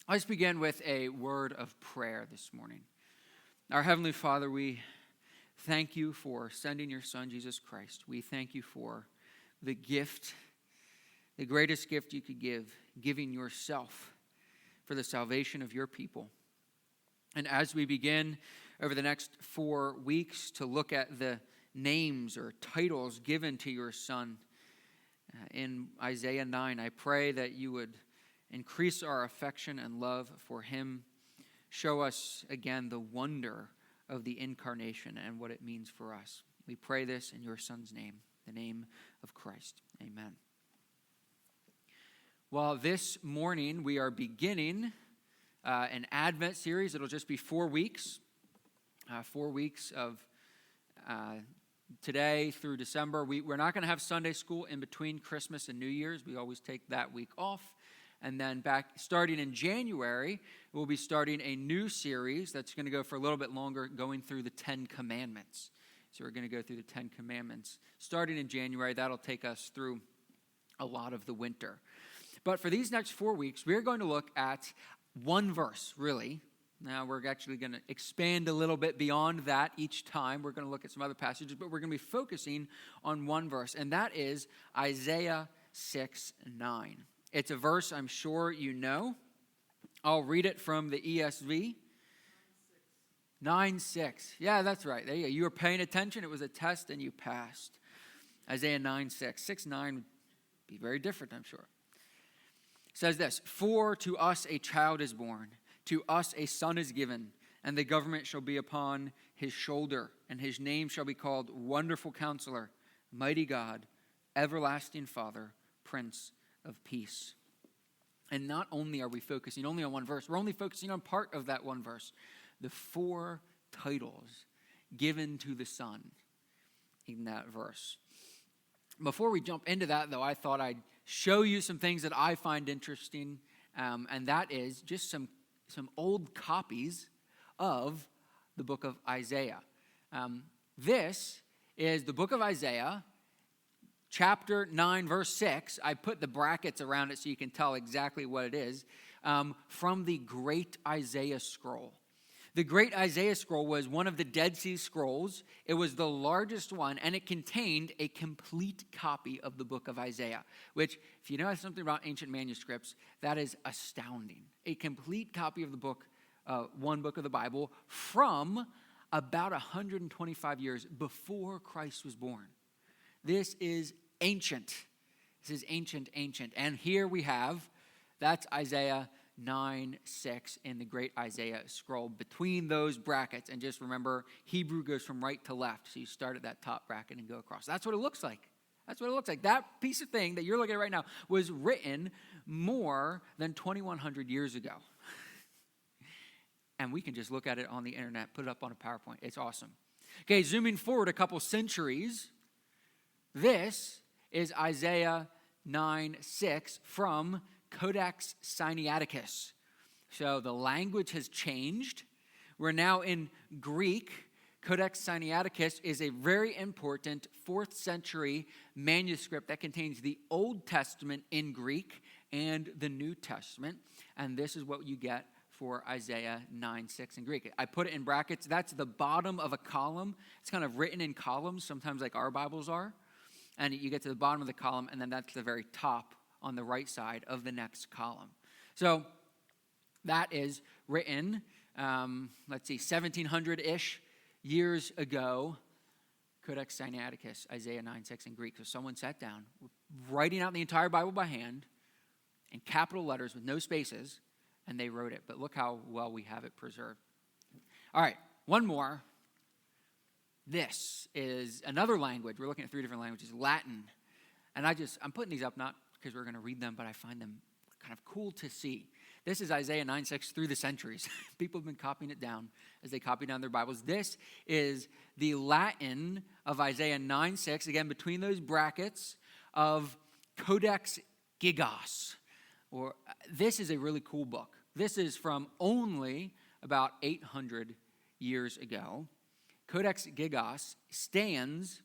Let's begin with a word of prayer this morning. Our Heavenly Father, we thank you for sending your Son, Jesus Christ. We thank you for the gift, the greatest gift you could give, giving yourself for the salvation of your people. And as we begin over the next 4 weeks to look at the names or titles given to your Son in Isaiah 9, I pray that you would increase our affection and love for him. Show us again the wonder of the incarnation and what it means for us. We pray this in your Son's name, the name of Christ. Amen. Well, this morning we are beginning an Advent series. It'll just be 4 weeks. 4 weeks of today through December. We're not going to have Sunday school in between Christmas and New Year's. We always take that week off. And then back starting in January, we'll be starting a new series that's going to go for a little bit longer, going through the 10 Commandments. So we're going to go through the 10 Commandments. Starting in January, that'll take us through a lot of the winter. But for these next 4 weeks, we're going to look at one verse, really. Now, we're actually going to expand a little bit beyond that each time. We're going to look at some other passages, but we're going to be focusing on one verse, and that is Isaiah 6:9. It's a verse I'm sure you know. I'll read it from the ESV. 9:6. Yeah, that's right. There you go. You were paying attention. It was a test, and you passed. Isaiah 9:6. 6:9 would be very different, I'm sure. It says this, "For to us a child is born, to us a son is given, and the government shall be upon his shoulder, and his name shall be called Wonderful Counselor, Mighty God, Everlasting Father, Prince of Peace." And not only are we focusing only on one verse, we're only focusing on part of that one verse. The 4 titles given to the Son in that verse. Before we jump into that, though, I thought I'd show you some things that I find interesting, and that is just some old copies of the book of Isaiah. This is the book of Isaiah, chapter 9, verse 6. I put the brackets around it so you can tell exactly what it is, from the Great Isaiah Scroll. The Great Isaiah Scroll was one of the Dead Sea Scrolls. It was the largest one, and it contained a complete copy of the book of Isaiah, which, if you know something about ancient manuscripts, that is astounding. A complete copy of the book, one book of the Bible, from about 125 years before Christ was born. This is ancient. This is ancient. And here we have, that's Isaiah 9:6 in the Great Isaiah Scroll between those brackets. And just remember, Hebrew goes from right to left. So you start at that top bracket and go across. That's what it looks like. That's what it looks like. That piece of thing that you're looking at right now was written more than 2,100 years ago. And we can just look at it on the internet, put it up on a PowerPoint. It's awesome. Okay, zooming forward a couple centuries, this is Isaiah 9:6 from Codex Sinaiticus. So the language has changed. We're now in Greek. Codex Sinaiticus is a very important 4th century manuscript that contains the Old Testament in Greek and the New Testament. And this is what you get for Isaiah 9:6 in Greek. I put it in brackets. That's the bottom of a column. It's kind of written in columns, sometimes like our Bibles are. And you get to the bottom of the column, and then that's the very top on the right side of the next column. So that is written, 1700-ish years ago, Codex Sinaiticus, Isaiah 9:6 in Greek. So someone sat down, writing out the entire Bible by hand in capital letters with no spaces, and they wrote it. But look how well we have it preserved. All right, one more. This is another language. We're looking at 3 different languages. Latin. And I'm putting these up not because we're going to read them, but I find them kind of cool to see. This is Isaiah 9:6 through the centuries. People have been copying it down as they copy down their Bibles. This is the Latin of Isaiah 9:6, again, between those brackets of Codex Gigas. This is a really cool book. This is from only about 800 years ago. Codex Gigas stands,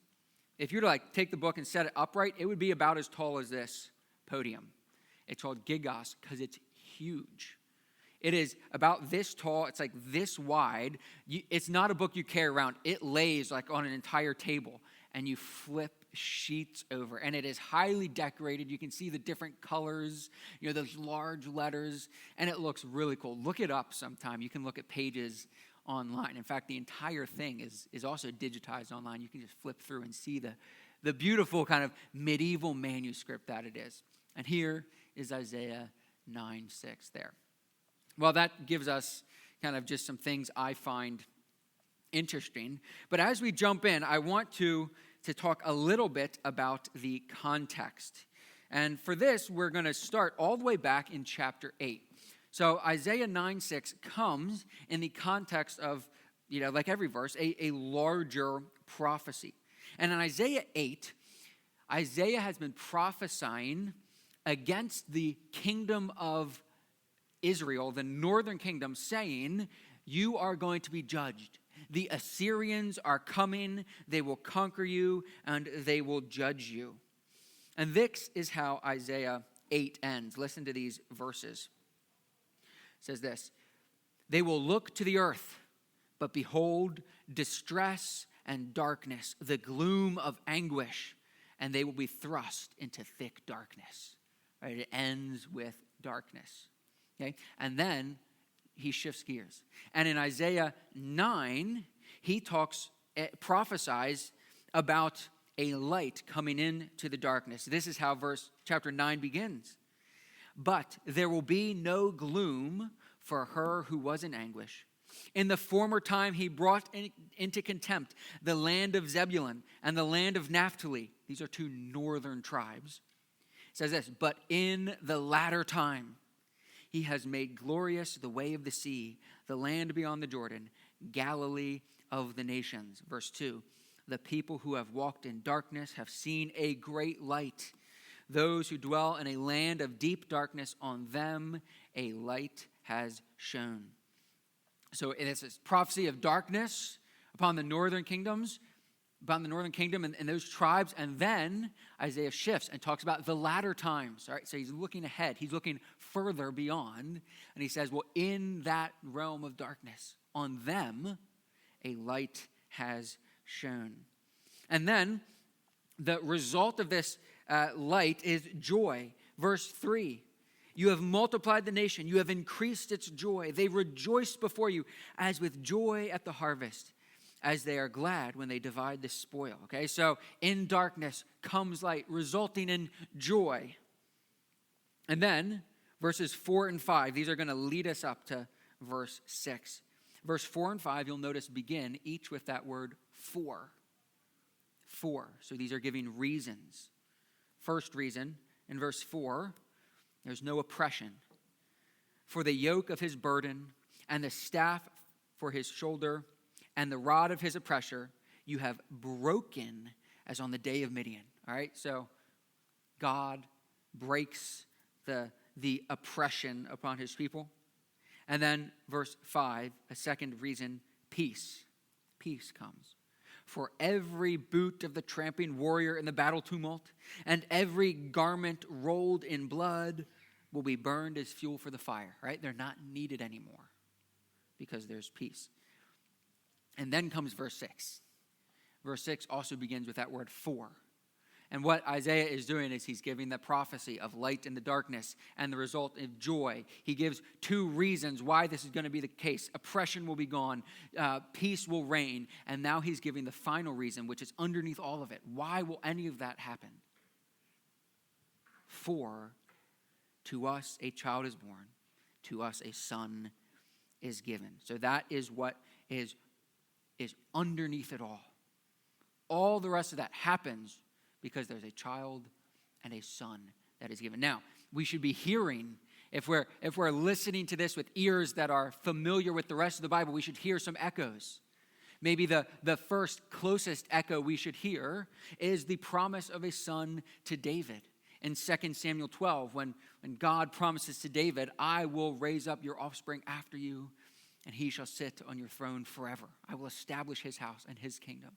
if you were to take the book and set it upright, it would be about as tall as this podium. It's called Gigas because it's huge. It is about this tall. It's like this wide. It's not a book you carry around. It lays like on an entire table, and you flip sheets over. And it is highly decorated. You can see the different colors, those large letters, and it looks really cool. Look it up sometime. You can look at pages online. In fact, the entire thing is also digitized online. You can just flip through and see the beautiful kind of medieval manuscript that it is. And here is Isaiah 9:6 there. Well, that gives us kind of just some things I find interesting. But as we jump in, I want to talk a little bit about the context. And for this, we're going to start all the way back in chapter 8. So Isaiah 9:6 comes in the context of, like every verse, a larger prophecy. And in Isaiah 8, Isaiah has been prophesying against the kingdom of Israel, the northern kingdom, saying, you are going to be judged. The Assyrians are coming, they will conquer you, and they will judge you. And this is how Isaiah 8 ends. Listen to these verses. It says this, they will look to the earth, but behold, distress and darkness, the gloom of anguish, and they will be thrust into thick darkness. Right? It ends with darkness. Okay? And then he shifts gears. And in Isaiah 9, he prophesies about a light coming into the darkness. This is how chapter 9 begins. But there will be no gloom for her who was in anguish. In the former time, he brought into contempt the land of Zebulun and the land of Naphtali. These are two northern tribes. It says this, but in the latter time, he has made glorious the way of the sea, the land beyond the Jordan, Galilee of the nations. Verse 2, the people who have walked in darkness have seen a great light. Those who dwell in a land of deep darkness, on them a light has shone. So it is this prophecy of darkness upon the northern kingdom and those tribes. And then Isaiah shifts and talks about the latter times. All right, so he's looking ahead. He's looking further beyond. And he says, well, in that realm of darkness, on them a light has shone. And then the result of this light is joy. Verse 3, you have multiplied the nation. You have increased its joy. They rejoice before you as with joy at the harvest, as they are glad when they divide the spoil. Okay, so in darkness comes light, resulting in joy. And then verses 4 and 5, these are going to lead us up to verse 6. Verse 4 and 5, you'll notice, begin each with that word for. For. So these are giving reasons. First reason, in verse 4, there's no oppression. For the yoke of his burden and the staff for his shoulder and the rod of his oppressor you have broken as on the day of Midian. All right, so God breaks the oppression upon his people. And then verse 5, a second reason, peace. Peace comes. For every boot of the tramping warrior in the battle tumult and every garment rolled in blood will be burned as fuel for the fire, right? They're not needed anymore because there's peace. And then comes verse 6. Verse 6 also begins with that word for. And what Isaiah is doing is he's giving the prophecy of light in the darkness and the result of joy. He gives two reasons why this is going to be the case. Oppression will be gone. Peace will reign. And now he's giving the final reason, which is underneath all of it. Why will any of that happen? For to us a child is born. To us a son is given. So that is what is underneath it all. All the rest of that happens because there's a child and a son that is given. Now, we should be hearing, if we're listening to this with ears that are familiar with the rest of the Bible, we should hear some echoes. Maybe the first closest echo we should hear is the promise of a son to David. In 2 Samuel 12, when God promises to David, I will raise up your offspring after you, and he shall sit on your throne forever. I will establish his house and his kingdom.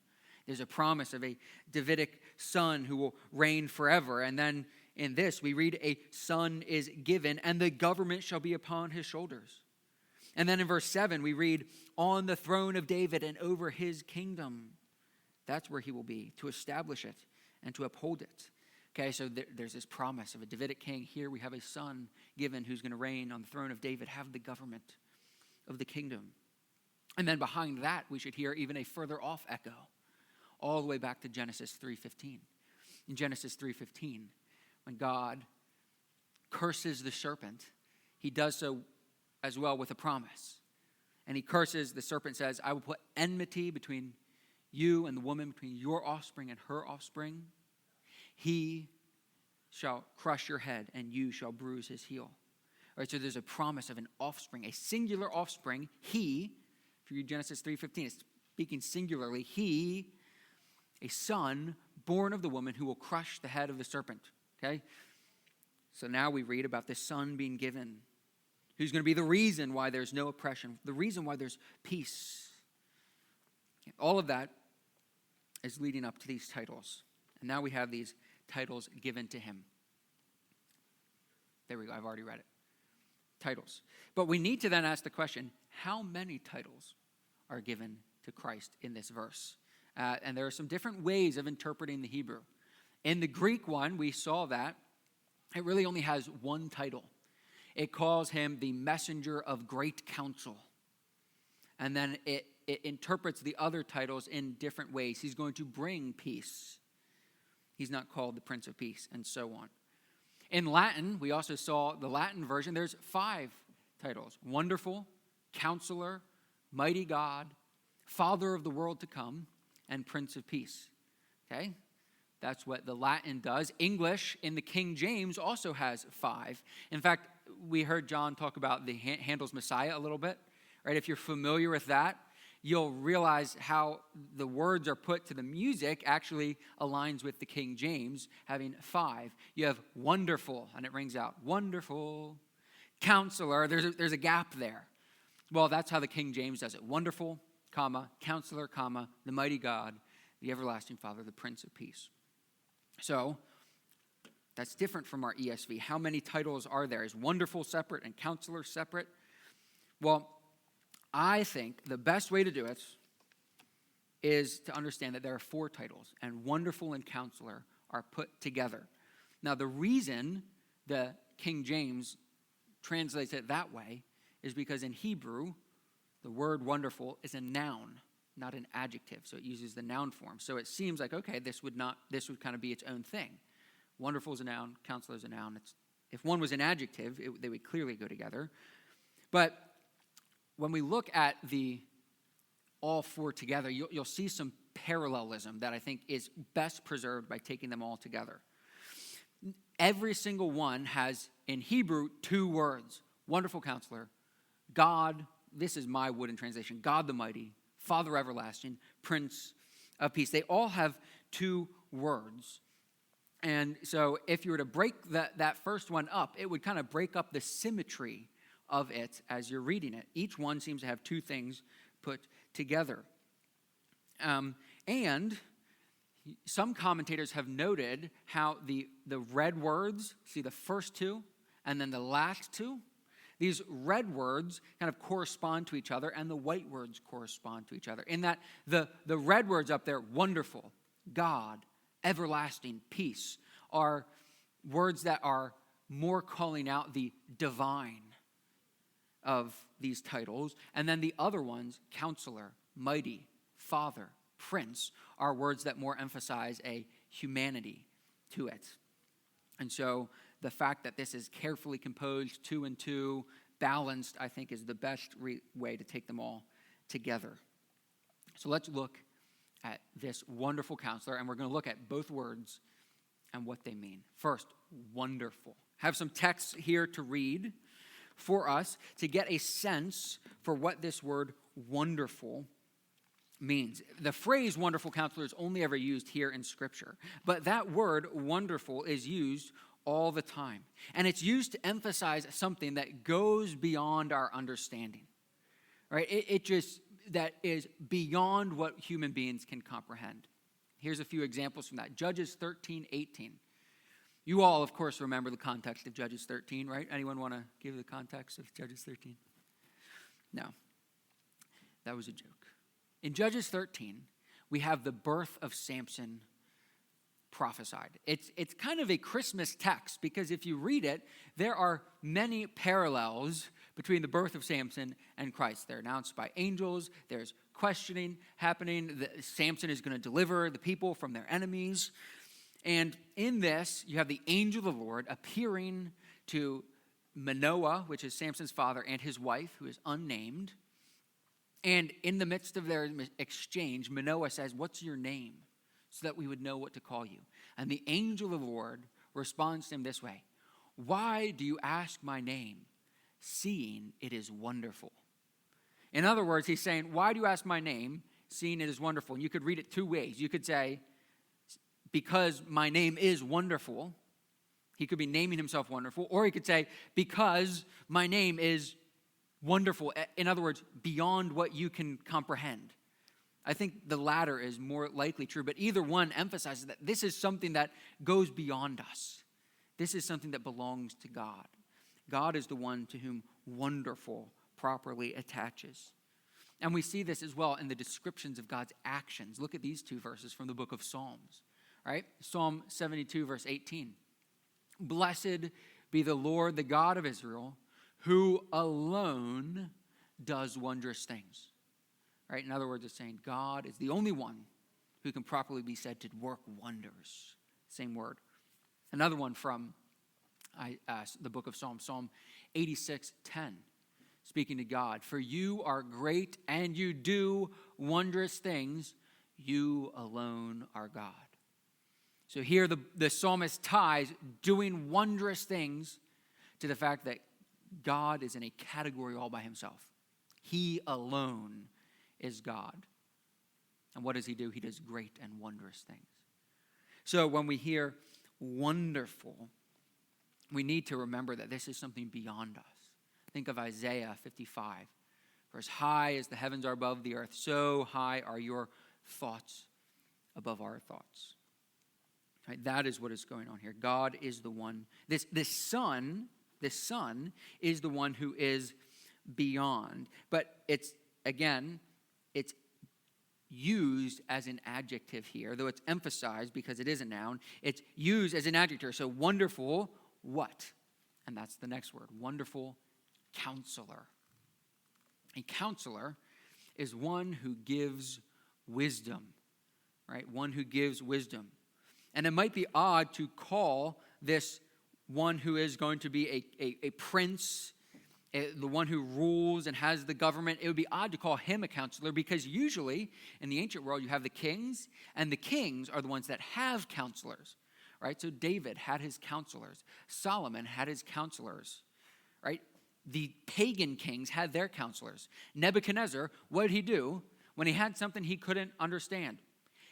There's a promise of a Davidic son who will reign forever. And then in this, we read a son is given, and the government shall be upon his shoulders. And then in verse 7, we read, on the throne of David and over his kingdom. That's where he will be, to establish it and to uphold it. Okay, so there's this promise of a Davidic king. Here we have a son given who's going to reign on the throne of David, have the government of the kingdom. And then behind that, we should hear even a further off echo, all the way back to Genesis 3:15. In Genesis 3:15, when God curses the serpent, he does so as well with a promise. And he curses, the serpent says, I will put enmity between you and the woman, between your offspring and her offspring. He shall crush your head, and you shall bruise his heel. All right, so there's a promise of an offspring, a singular offspring. He, if you read Genesis 3:15, it's speaking singularly. He, a son born of the woman who will crush the head of the serpent. Okay? So now we read about this son being given, who's going to be the reason why there's no oppression, the reason why there's peace. All of that is leading up to these titles. And now we have these titles given to him. There we go. I've already read it. Titles. But we need to then ask the question, how many titles are given to Christ in this verse? And there are some different ways of interpreting the Hebrew. In the Greek one, we saw that it really only has one title. It calls him the messenger of great counsel. And then it interprets the other titles in different ways. He's going to bring peace. He's not called the Prince of Peace, and so on. In Latin, we also saw the Latin version. There's 5 titles. Wonderful, Counselor, Mighty God, Father of the world to come, and Prince of Peace. Okay? That's what the Latin does. English in the King James also has 5. In fact, we heard John talk about the Handel's Messiah a little bit. Right? If you're familiar with that, you'll realize how the words are put to the music actually aligns with the King James, having 5. You have wonderful, and it rings out, wonderful, Counselor. There's a gap there. Well, that's how the King James does it. Wonderful, comma, Counselor, comma, the mighty God, the everlasting Father, the Prince of Peace. So that's different from our ESV. How many titles are there? Is wonderful separate and Counselor separate? Well, I think the best way to do it is to understand that there are 4 titles, and wonderful and Counselor are put together. Now, the reason the King James translates it that way is because in Hebrew, the word wonderful is a noun, not an adjective. So it uses the noun form. So it seems like, okay, this would kind of be its own thing. Wonderful is a noun, Counselor is a noun. If one was an adjective, they would clearly go together. But when we look at all 4 together, you'll see some parallelism that I think is best preserved by taking them all together. Every single one has, in Hebrew, 2 words. Wonderful Counselor, God, this is my wooden translation, God the Mighty, Father Everlasting, Prince of Peace. They all have 2 words. And so if you were to break that first one up, it would kind of break up the symmetry of it as you're reading it. Each one seems to have 2 things put together. And some commentators have noted how the red words, see the first 2 and then the last 2, these red words kind of correspond to each other and the white words correspond to each other. In that the red words up there, wonderful, God, everlasting, peace, are words that are more calling out the divine of these titles. And then the other ones, Counselor, Mighty, Father, Prince, are words that more emphasize a humanity to it. And so the fact that this is carefully composed, 2 and 2, balanced, I think is the best way to take them all together. So let's look at this wonderful Counselor, and we're going to look at both words and what they mean. First, wonderful. I have some texts here to read for us to get a sense for what this word wonderful means. The phrase wonderful Counselor is only ever used here in Scripture, but that word wonderful is used all the time. And it's used to emphasize something that goes beyond our understanding. Right? It just, that is beyond what human beings can comprehend. Here's a few examples from that. Judges 13:18. You all, of course, remember the context of Judges 13, right? Anyone want to give the context of Judges 13? No, that was a joke. In Judges 13, we have the birth of Samson prophesied. It's kind of a Christmas text because if you read it, there are many parallels between the birth of Samson and Christ. They're announced by angels. There's questioning happening. Samson is going to deliver the people from their enemies. And in this, you have the angel of the Lord appearing to Manoah, which is Samson's father, and his wife, who is unnamed. And in the midst of their exchange, Manoah says, "What's your name?" so that we would know what to call you. And the angel of the Lord responds to him this way: "Why do you ask my name, seeing it is wonderful?" In other words, he's saying, why do you ask my name, seeing it is wonderful? And you could read it two ways. You could say, because my name is wonderful. He could be naming himself wonderful. Or he could say, because my name is wonderful. In other words, beyond what you can comprehend. I think the latter is more likely true, but either one emphasizes that this is something that goes beyond us. This is something that belongs to God. God is the one to whom wonderful properly attaches. And we see this as well in the descriptions of God's actions. Look at these two verses from the book of Psalms, right? Psalm 72, verse 18. "Blessed be the Lord, the God of Israel, who alone does wondrous things." Right? In other words, it's saying God is the only one who can properly be said to work wonders. Same word. Another one from the book of Psalms, Psalm 86:10, speaking to God. "For you are great and you do wondrous things. You alone are God." So here the psalmist ties doing wondrous things to the fact that God is in a category all by himself. He alone is God. And what does he do? He does great and wondrous things. So when we hear wonderful, we need to remember that this is something beyond us. Think of Isaiah 55. "For as high as the heavens are above the earth, so high are your thoughts above our thoughts." Right? That is what is going on here. God is the one. This Son is the one who is beyond. But it's used as an adjective here, though it's emphasized because it is a noun. It's used as an adjective. So wonderful, what? And that's the next word. Wonderful Counselor. A counselor is one who gives wisdom, right? One who gives wisdom. And it might be odd to call this one who is going to be a prince, the one who rules and has the government. It would be odd to call him a counselor because usually in the ancient world you have the kings, and the kings are the ones that have counselors, right? So David had his counselors. Solomon had his counselors, right? The pagan kings had their counselors. Nebuchadnezzar, what did he do when he had something he couldn't understand?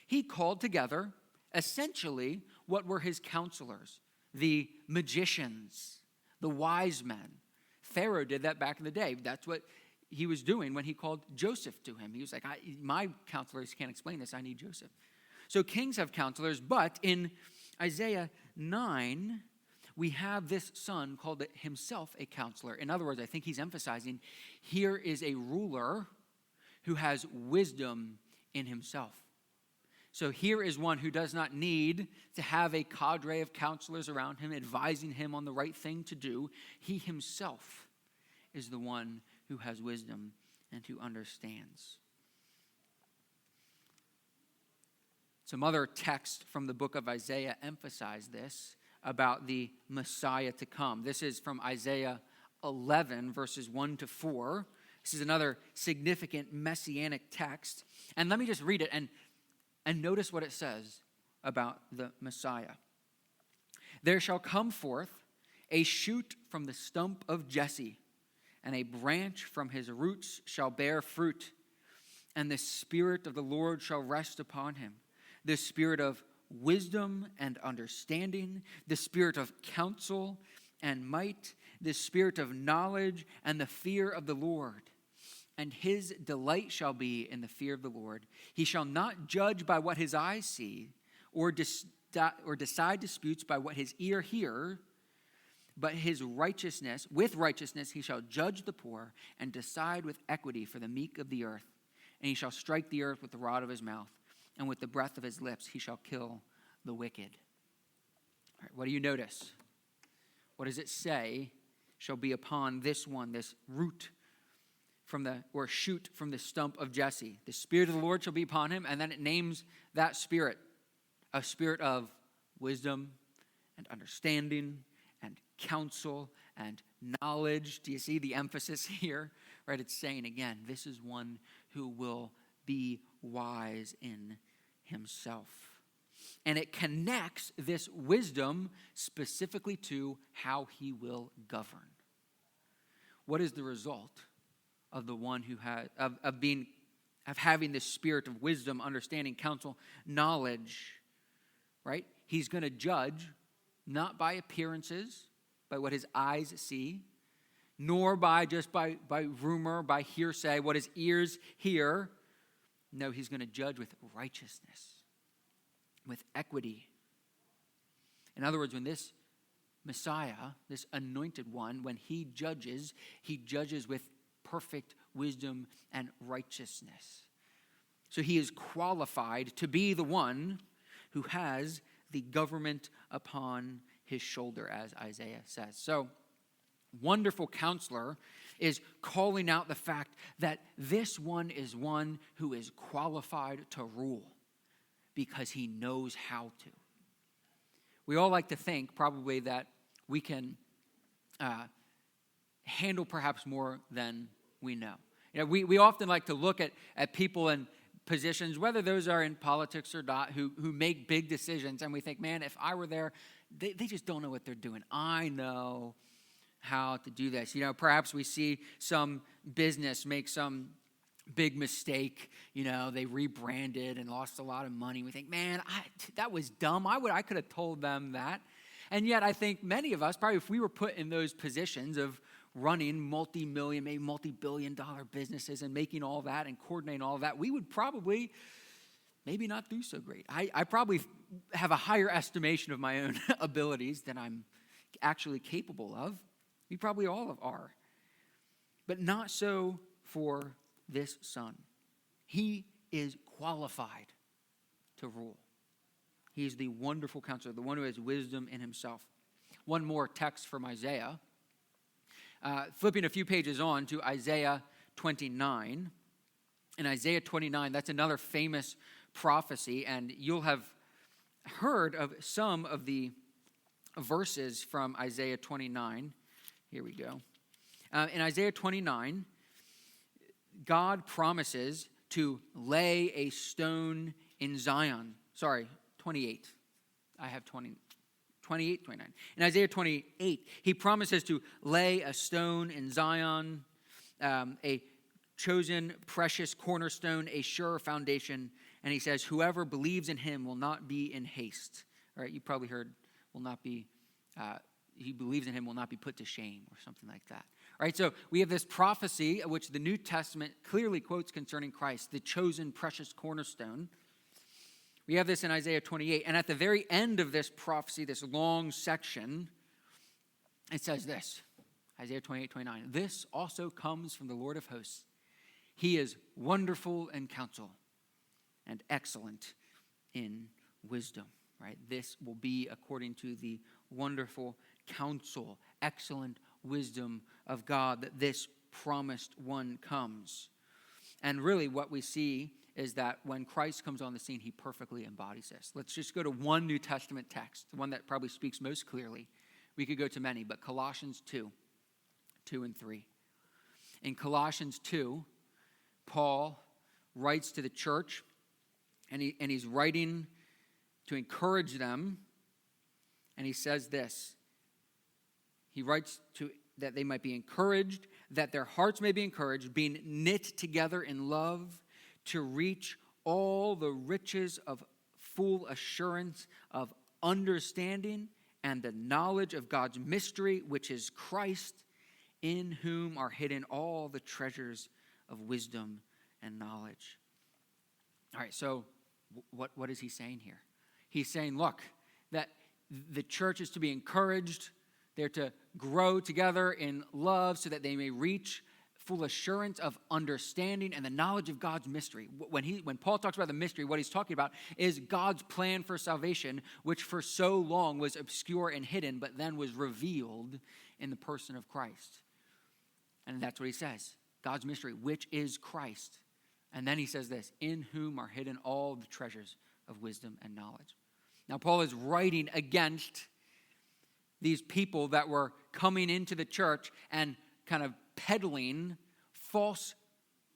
He called together essentially what were his counselors, the magicians, the wise men. Pharaoh did that back in the day. That's what he was doing when he called Joseph to him. He was like, my counselors can't explain this. I need Joseph. So kings have counselors, but in Isaiah 9, we have this son called himself a counselor. In other words, I think he's emphasizing here is a ruler who has wisdom in himself. So here is one who does not need to have a cadre of counselors around him advising him on the right thing to do. He himself is the one who has wisdom and who understands. Some other texts from the book of Isaiah emphasize this about the Messiah to come. This is from Isaiah 11, verses 1 to 4. This is another significant messianic text. And let me just read it and notice what it says about the Messiah. "There shall come forth a shoot from the stump of Jesse, and a branch from his roots shall bear fruit. And the Spirit of the Lord shall rest upon him, the Spirit of wisdom and understanding, the Spirit of counsel and might, the Spirit of knowledge and the fear of the Lord. And his delight shall be in the fear of the Lord. He shall not judge by what his eyes see, or decide disputes by what his ear hears, But with righteousness he shall judge the poor and decide with equity for the meek of the earth. And he shall strike the earth with the rod of his mouth, and with the breath of his lips he shall kill the wicked. All right, what do you notice? What does it say shall be upon this one, this root or shoot from the stump of Jesse? The Spirit of the Lord shall be upon him, and then it names that Spirit, a spirit of wisdom and understanding and counsel and knowledge. Do you see the emphasis here? Right? It's saying again, this is one who will be wise in himself. And it connects this wisdom specifically to how he will govern. What is the result of the one who has of having this spirit of wisdom, understanding, counsel, knowledge? Right? He's going to judge not by appearances, by what his eyes see, nor by rumor, by hearsay, what his ears hear. No, he's going to judge with righteousness, with equity. In other words, when this Messiah, this anointed one, when he judges with perfect wisdom and righteousness. So he is qualified to be the one who has the government upon his shoulder, as Isaiah says. So, Wonderful Counselor is calling out the fact that this one is one who is qualified to rule because he knows how to. We all like to think probably that we can handle perhaps more than we know. You know, we often like to look at people in positions, whether those are in politics or not, who make big decisions, and we think, man, if I were there, they just don't know what they're doing. I know how to do this. You know, perhaps we see some business make some big mistake. You know, they rebranded and lost a lot of money. We think, man, that was dumb. I could have told them that. And yet I think many of us, probably if we were put in those positions of running multi-million, maybe multi-billion-dollar businesses and making all that and coordinating all that, we would probably maybe not do so great. I probably have a higher estimation of my own abilities than I'm actually capable of. We probably all are. But not so for this son. He is qualified to rule. He is the wonderful counselor, the one who has wisdom in himself. One more text from Isaiah. Flipping a few pages on to Isaiah 29. In Isaiah 29, that's another famous prophecy, and you'll have heard of some of the verses from Isaiah 29. Here we go. In Isaiah 29, God promises to lay a stone in Zion. Sorry, 28. I have 28, 29. In Isaiah 28, he promises to lay a stone in Zion, a chosen, precious cornerstone, a sure foundation. And he says, whoever believes in him will not be in haste. All right, you probably heard, will not be, he believes in him will not be put to shame or something like that. All right, so we have this prophecy, which the New Testament clearly quotes concerning Christ, the chosen, precious cornerstone. We have this in Isaiah 28. And at the very end of this prophecy, this long section, it says this, Isaiah 28, 29. This also comes from the Lord of hosts. He is wonderful in counsel and excellent in wisdom. Right? This will be according to the wonderful counsel, excellent wisdom of God, that this promised one comes. And really what we see is that when Christ comes on the scene, he perfectly embodies this. Let's just go to one New Testament text, the one that probably speaks most clearly. We could go to many, but Colossians 2 and 3. In Colossians 2, Paul writes to the church, and he's writing to encourage them, and he says this. He writes that they might be encouraged, that their hearts may be encouraged, being knit together in love, to reach all the riches of full assurance of understanding and the knowledge of God's mystery, which is Christ, in whom are hidden all the treasures of wisdom and knowledge. All right, so what is he saying here? He's saying, look, that the church is to be encouraged. They're to grow together in love so that they may reach full assurance of understanding and the knowledge of God's mystery. When Paul talks about the mystery, what he's talking about is God's plan for salvation, which for so long was obscure and hidden, but then was revealed in the person of Christ. And that's what he says. God's mystery, which is Christ. And then he says this, in whom are hidden all the treasures of wisdom and knowledge. Now, Paul is writing against these people that were coming into the church and kind of peddling false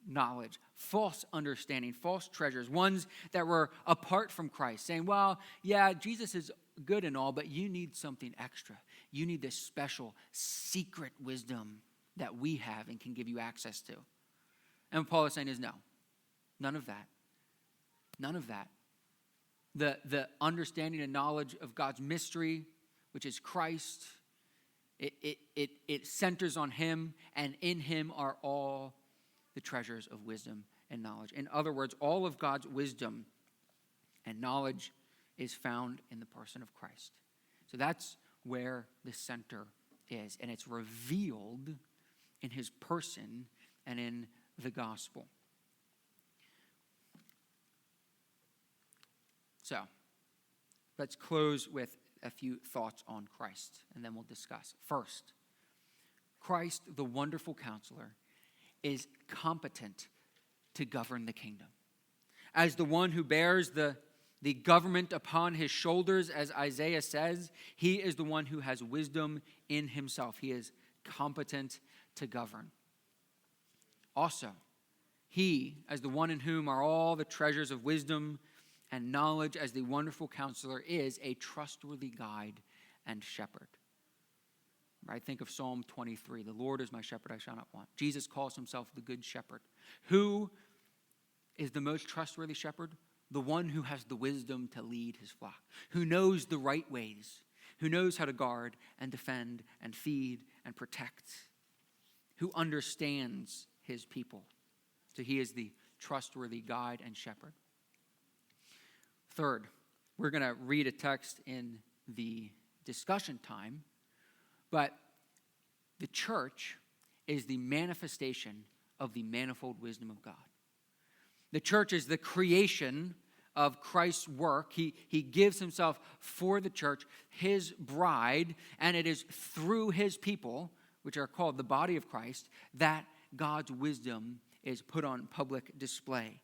knowledge, false understanding, false treasures, ones that were apart from Christ, saying, well, yeah, Jesus is good and all, but you need something extra. You need this special secret wisdom that we have and can give you access to. And what Paul is saying is no, none of that. None of that. The understanding and knowledge of God's mystery, which is Christ, it centers on him, and in him are all the treasures of wisdom and knowledge. In other words, all of God's wisdom and knowledge is found in the person of Christ. So that's where the center is, and it's revealed in his person and in the gospel. So, let's close with a few thoughts on Christ, and then we'll discuss. First, Christ, the wonderful counselor, is competent to govern the kingdom. As the one who bears the government upon his shoulders, as Isaiah says, he is the one who has wisdom in himself. He is competent to govern. Also, he, as the one in whom are all the treasures of wisdom and knowledge, as the wonderful counselor, is a trustworthy guide and shepherd. Right? Think of Psalm 23. The Lord is my shepherd, I shall not want. Jesus calls himself the good shepherd. Who is the most trustworthy shepherd? The one who has the wisdom to lead his flock, who knows the right ways, who knows how to guard and defend and feed and protect, who understands his people. So he is the trustworthy guide and shepherd. Third, we're going to read a text in the discussion time, but the church is the manifestation of the manifold wisdom of God. The church is the creation of Christ's work. He gives himself for the church, his bride, and it is through his people, which are called the body of Christ, that God's wisdom is put on public display.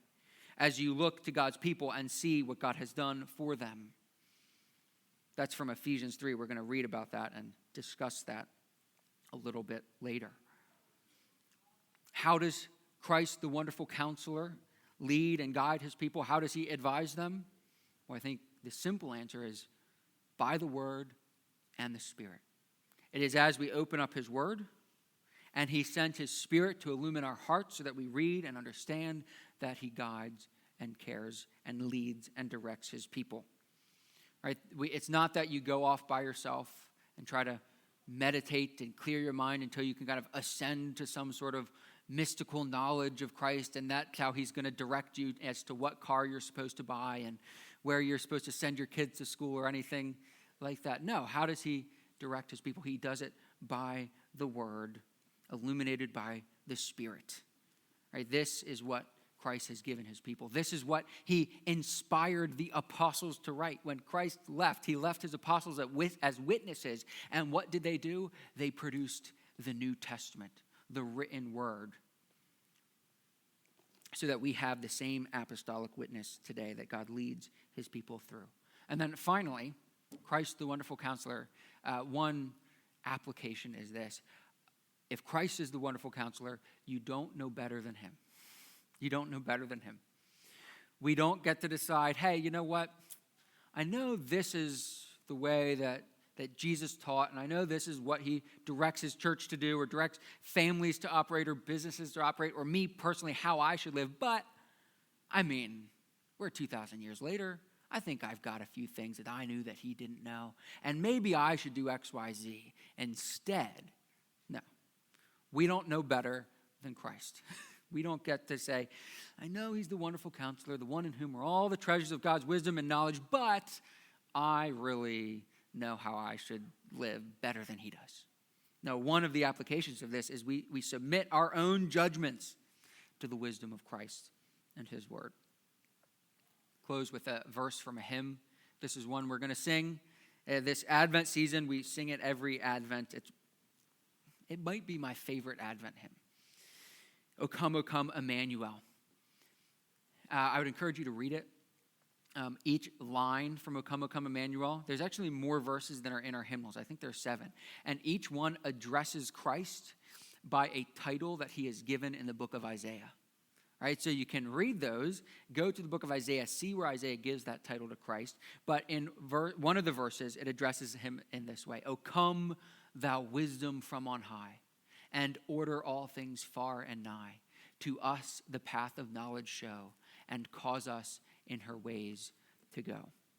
As you look to God's people and see what God has done for them. That's from Ephesians 3. We're going to read about that and discuss that a little bit later. How does Christ, the wonderful counselor, lead and guide his people? How does he advise them? Well, I think the simple answer is by the word and the Spirit. It is as we open up his word and he sent his Spirit to illumine our hearts so that we read and understand that he guides and cares and leads and directs his people. Right? It's not that you go off by yourself and try to meditate and clear your mind until you can kind of ascend to some sort of mystical knowledge of Christ, and that's how he's going to direct you as to what car you're supposed to buy and where you're supposed to send your kids to school or anything like that. No, how does he direct his people? He does it by the word, illuminated by the Spirit. Right? This is what Christ has given his people. This is what he inspired the apostles to write. When Christ left, he left his apostles as witnesses. And what did they do? They produced the New Testament, the written word, so that we have the same apostolic witness today that God leads his people through. And then finally, Christ, the wonderful counselor, one application is this. If Christ is the wonderful counselor, you don't know better than him. You don't know better than him. We don't get to decide, hey, you know what? I know this is the way that Jesus taught, and I know this is what he directs his church to do, or directs families to operate, or businesses to operate, or me personally, how I should live. But, I mean, we're 2,000 years later. I think I've got a few things that I knew that he didn't know, and maybe I should do X, Y, Z. Instead, no. We don't know better than Christ. We don't get to say, I know he's the wonderful counselor, the one in whom are all the treasures of God's wisdom and knowledge, but I really know how I should live better than he does. No, one of the applications of this is we submit our own judgments to the wisdom of Christ and his word. Close with a verse from a hymn. This is one we're going to sing. This Advent season, we sing it every Advent. It might be my favorite Advent hymn. O come, Emmanuel. I would encourage you to read it. Each line from O come, Emmanuel, there's actually more verses than are in our hymnals. I think there's 7. And each one addresses Christ by a title that he is given in the book of Isaiah. All right, so you can read those, go to the book of Isaiah, see where Isaiah gives that title to Christ. But in one of the verses, it addresses him in this way. O come, thou wisdom from on high, and order all things far and nigh. To us the path of knowledge show, and cause us in her ways to go.